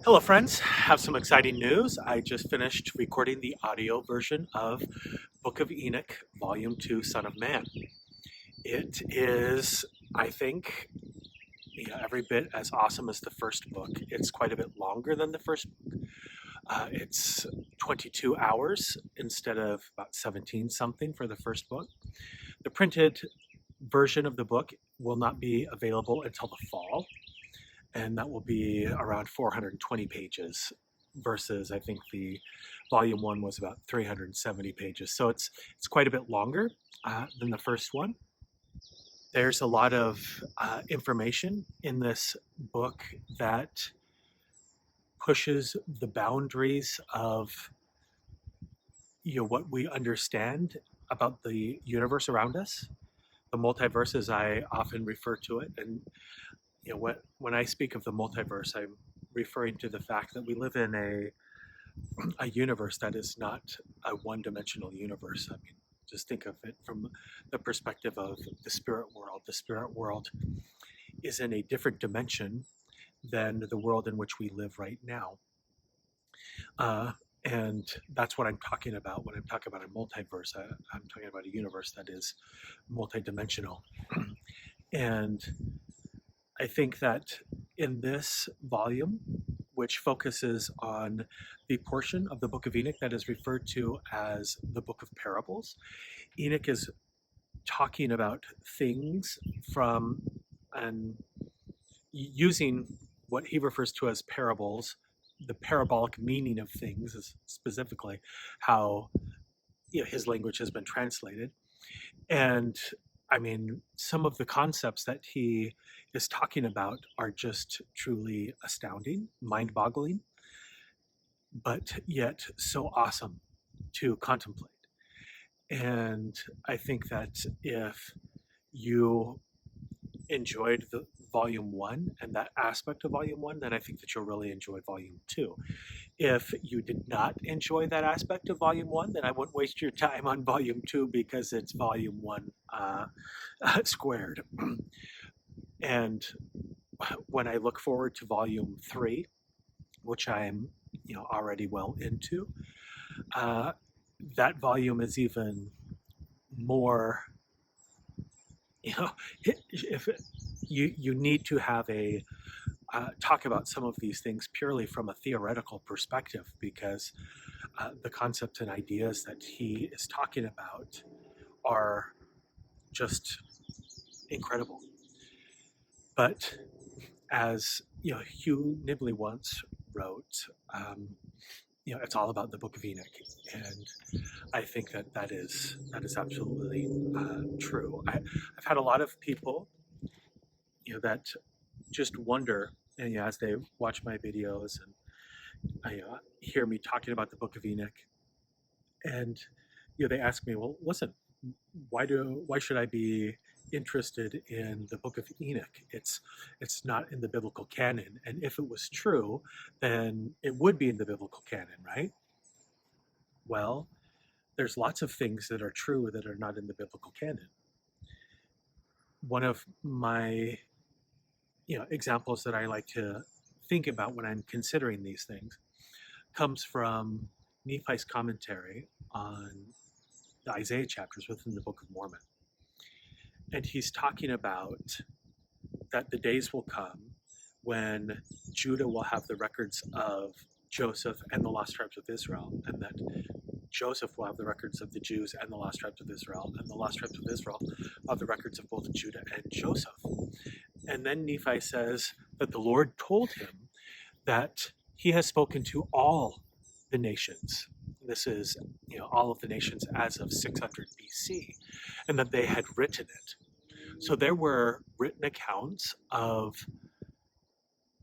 Hello, friends. Have some exciting news. I just finished recording the audio version of Book of Enoch, Volume 2, Son of Man. It is, I think, every bit as awesome as the first book. It's quite a bit longer than the first book. It's 22 hours instead of about 17 something for the first book. The printed version of the book will not be available until the fall, and that will be around 420 pages versus I think the volume one was about 370 pages. So it's quite a bit longer than the first one. There's a lot of information in this book that pushes the boundaries of what we understand about the universe around us. The multiverse, as I often refer to it, and when I speak of the multiverse, I'm referring to the fact that we live in a universe that is not a one-dimensional universe. I mean, just think of it from the perspective of the spirit world. The spirit world is in a different dimension than the world in which we live right now. And that's what I'm talking about when I'm talking about a multiverse. I'm talking about a universe that is multidimensional. And I think that in this volume, which focuses on the portion of the Book of Enoch that is referred to as the Book of Parables, Enoch is talking about things from and using what he refers to as parables, the parabolic meaning of things is specifically how his language has been translated. And I mean, some of the concepts that he is talking about are just truly astounding, mind-boggling, but yet so awesome to contemplate. And I think that if you enjoyed the volume one and that aspect of volume one, then I think that you'll really enjoy volume two. If you did not enjoy that aspect of volume one, then I wouldn't waste your time on volume two because it's volume one squared. And when I look forward to volume three, which I'm already well into, that volume is even more. If you need to have a talk about some of these things purely from a theoretical perspective, because the concepts and ideas that he is talking about are just incredible. But as Hugh Nibley once wrote, it's all about the Book of Enoch, and I think that is absolutely true. I've had a lot of people, that just wonder, and as they watch my videos and hear me talking about the Book of Enoch, and they ask me, well, listen, why should I be interested in the Book of Enoch? It's not in the biblical canon, and if it was true, then it would be in the biblical canon, right? Well, there's lots of things that are true that are not in the biblical canon. One of my examples that I like to think about when I'm considering these things comes from Nephi's commentary on the Isaiah chapters within the Book of Mormon. And he's talking about that the days will come when Judah will have the records of Joseph and the lost tribes of Israel, and that Joseph will have the records of the Jews and the lost tribes of Israel, and the lost tribes of Israel will have the records of both Judah and Joseph. And then Nephi says that the Lord told him that he has spoken to all the nations. This is, all of the nations as of 600 BC, and that they had written it. So there were written accounts of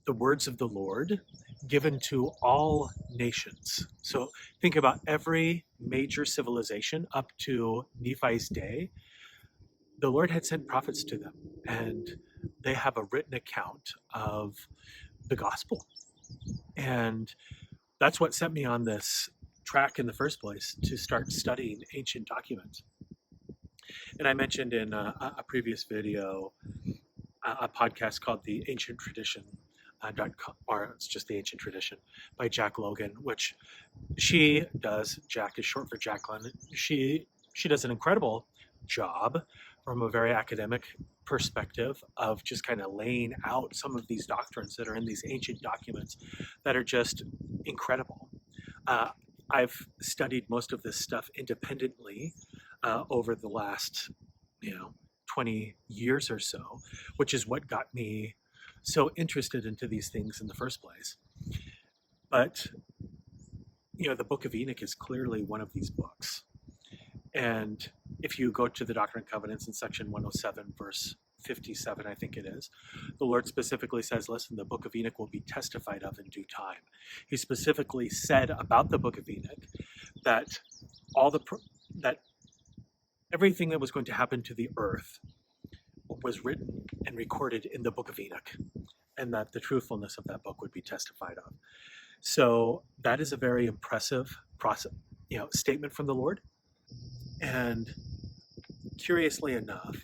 the words of the Lord given to all nations. So think about every major civilization up to Nephi's day. The Lord had sent prophets to them, and they have a written account of the gospel. And that's what set me on this track in the first place, to start studying ancient documents. And I mentioned in a previous video a podcast called The Ancient Tradition or it's just the Ancient Tradition by Jack Logan, which she does. Jack is short for Jacqueline. She does an incredible job from a very academic perspective of just kind of laying out some of these doctrines that are in these ancient documents that are just incredible. Uh, I've studied most of this stuff independently over the last, 20 years or so, which is what got me so interested into these things in the first place. But the Book of Enoch is clearly one of these books. And if you go to the Doctrine and Covenants in section 107, verse 57, I think it is, the Lord specifically says, listen, the Book of Enoch will be testified of in due time. He specifically said about the Book of Enoch that that everything that was going to happen to the earth was written and recorded in the Book of Enoch, and that the truthfulness of that book would be testified of. So that is a very impressive statement from the Lord. And curiously enough,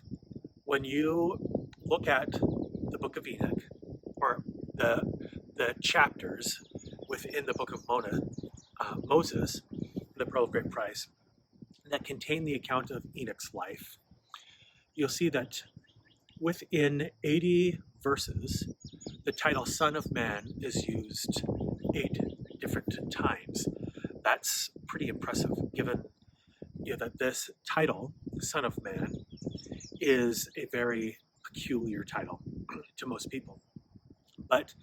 when you look at the Book of Enoch, or the chapters within the Book of Moses, the Pearl of Great Price, that contain the account of Enoch's life, you'll see that within 80 verses, the title Son of Man is used 8 different times. That's pretty impressive, given that this title, Son of Man, is a very peculiar title to most people. But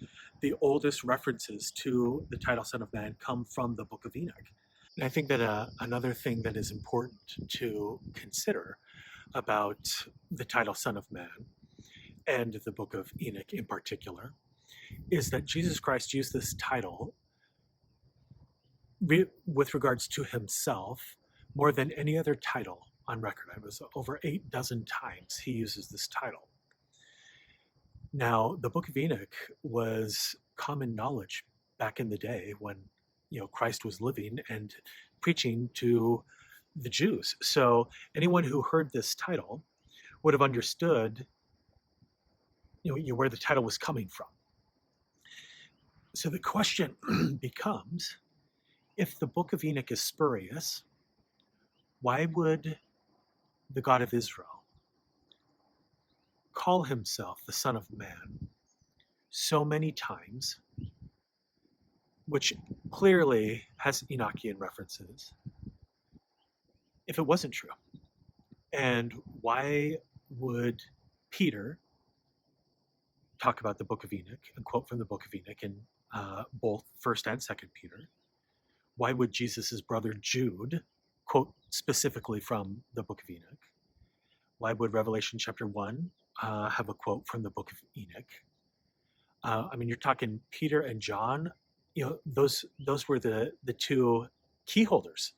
the oldest references to the title Son of Man come from the Book of Enoch. And I think that another thing that is important to consider about the title Son of Man and the Book of Enoch in particular is that Jesus Christ used this title with regards to himself more than any other title on record. It was over 8 dozen times he uses this title. Now, the Book of Enoch was common knowledge back in the day when Christ was living and preaching to the Jews. So anyone who heard this title would have understood where the title was coming from. So the question becomes, if the Book of Enoch is spurious, why would the God of Israel call himself the Son of Man so many times, which clearly has Enochian references, if it wasn't true? And why would Peter talk about the Book of Enoch and quote from the Book of Enoch in both 1st and 2nd Peter? Why would Jesus' brother Jude quote specifically from the Book of Enoch? Why would Revelation chapter 1 have a quote from the Book of Enoch? You're talking Peter and John. Those were the two key holders.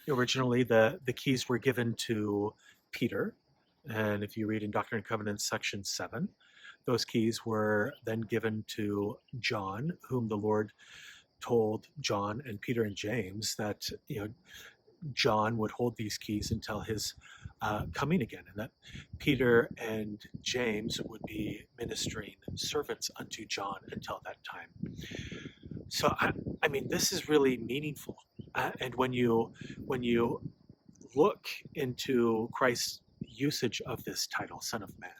Originally, the keys were given to Peter, and if you read in Doctrine and Covenants section 7, those keys were then given to John, whom the Lord told John and Peter and James that John would hold these keys until his coming again, and that Peter and James would be ministering servants unto John until that time. So this is really meaningful, and when you look into Christ's usage of this title, Son of Man,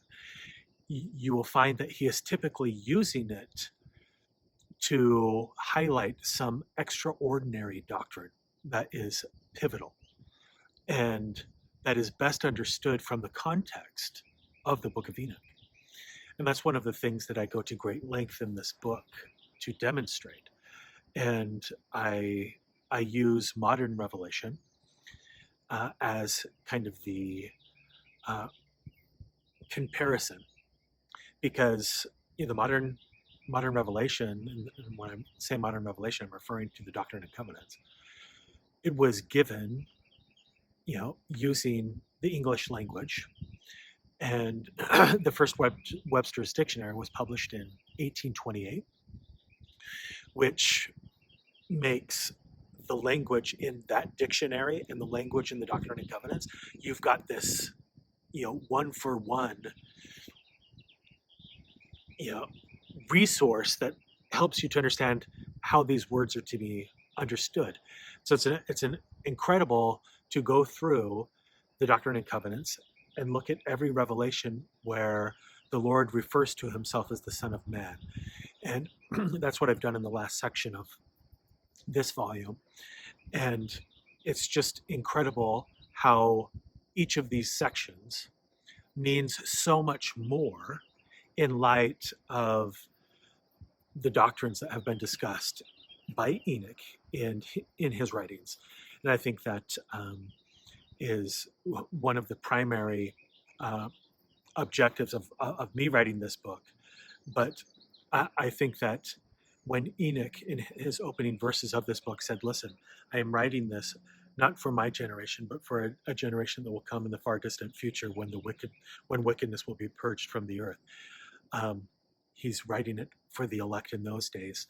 you will find that he is typically using it to highlight some extraordinary doctrine that is pivotal and that is best understood from the context of the Book of Enoch. And that's one of the things that I go to great length in this book to demonstrate. And I use modern revelation as kind of the comparison, because the modern revelation, and when I say modern revelation, I'm referring to the Doctrine and Covenants. It was given, using the English language, and the first Webster's Dictionary was published in 1828, which makes the language in that dictionary and the language in the Doctrine and Covenants, you've got this, one for one, resource that helps you to understand how these words are to be understood. So it's an incredible to go through the Doctrine and Covenants and look at every revelation where the Lord refers to himself as the Son of Man. And that's what I've done in the last section of this volume. And it's just incredible how each of these sections means so much more in light of the doctrines that have been discussed by Enoch in his writings. And I think that is one of the primary uh, objectives of me writing this book. But I think that when Enoch, in his opening verses of this book, said, "Listen, I am writing this not for my generation, but for a generation that will come in the far distant future when when wickedness will be purged from the earth." Um, he's writing it for the elect in those days.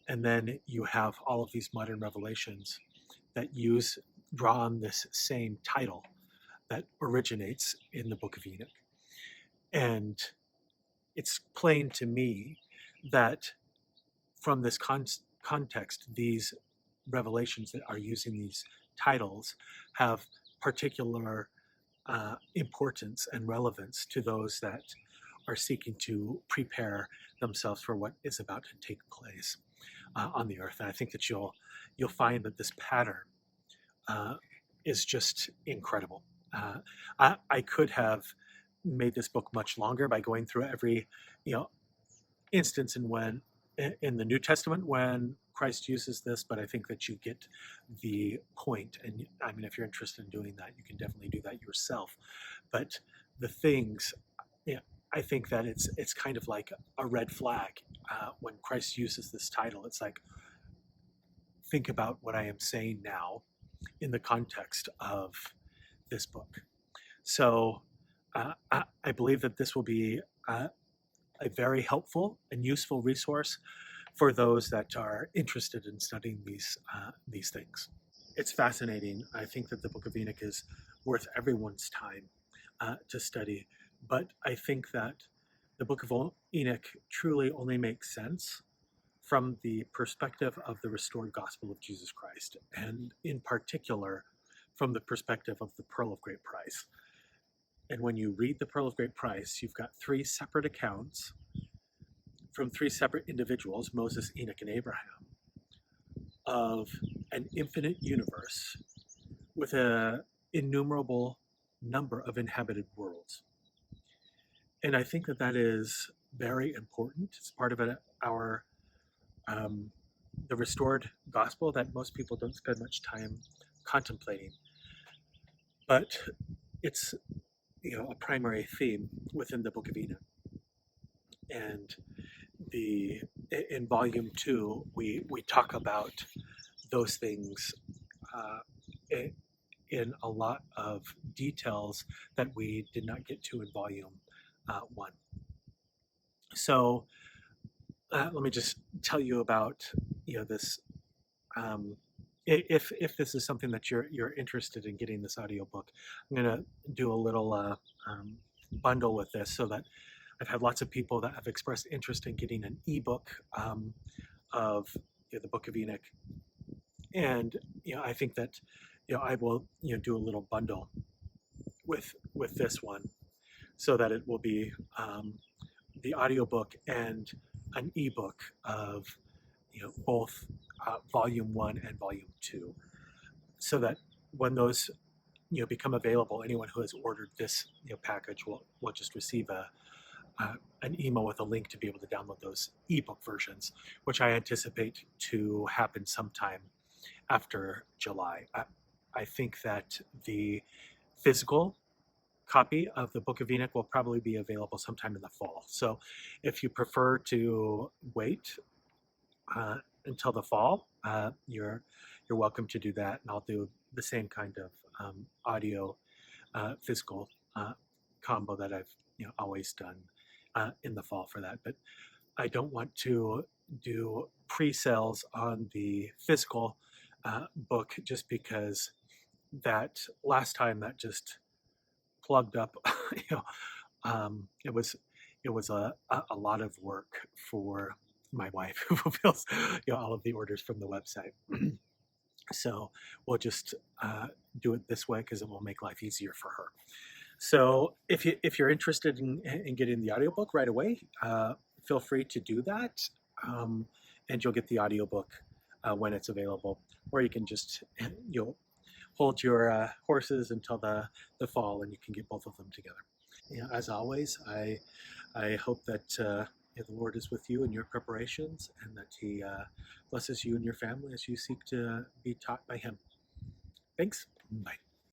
And then you have all of these modern revelations that draw on this same title that originates in the Book of Enoch. And it's plain to me that from this context, these revelations that are using these titles have particular importance and relevance to those that are seeking to prepare themselves for what is about to take place on the earth. And I think that you'll find that this pattern uh, is just incredible. I could have made this book much longer by going through every you know instance in the New Testament when Christ uses this, but I think that you get the point. And I mean, if you're interested in doing that, you can definitely do that yourself. But the things, yeah, I think that it's kind of like a red flag when Christ uses this title. It's like, think about what I am saying now in the context of this book. So I believe that this will be a very helpful and useful resource for those that are interested in studying these things. It's fascinating. I think that the Book of Enoch is worth everyone's time to study, but I think that the Book of Enoch truly only makes sense from the perspective of the restored gospel of Jesus Christ, and in particular, from the perspective of the Pearl of Great Price. And when you read the Pearl of Great Price, you've got three separate accounts from three separate individuals, Moses, Enoch, and Abraham, of an infinite universe with an innumerable number of inhabited worlds. And I think that that is very important. It's part of our the restored gospel that most people don't spend much time contemplating. But it's a primary theme within the Book of Enoch. And the in volume 2 we talk about those things uh, in a lot of details that we did not get to in volume 1. So let me just tell you about this. If this is something that you're interested in getting this audiobook, I'm going to do a little bundle with this, so that I've had lots of people that have expressed interest in getting an ebook of the Book of Enoch, and I think that I will do a little bundle with this one, so that it will be the audiobook and an ebook of both volume 1 and volume 2, so that when those become available, anyone who has ordered this package will just receive an email with a link to be able to download those ebook versions, which I anticipate to happen sometime after July. I think that the physical copy of the Book of Enoch will probably be available sometime in the fall. So if you prefer to wait until the fall, you're welcome to do that, and I'll do the same kind of audio physical combo that I've always done in the fall for that. But I don't want to do pre-sales on the physical book, just because that last time that just plugged up. It was it was a lot of work for my wife who fulfills all of the orders from the website. So we'll just do it this way because it will make life easier for her. So if you're interested in getting the audiobook right away, feel free to do that, um, and you'll get the audiobook when it's available. Or you can just you'll hold your horses until the fall, and you can get both of them together. As always, I hope that the Lord is with you in your preparations, and that He blesses you and your family as you seek to be taught by Him. Thanks. Bye.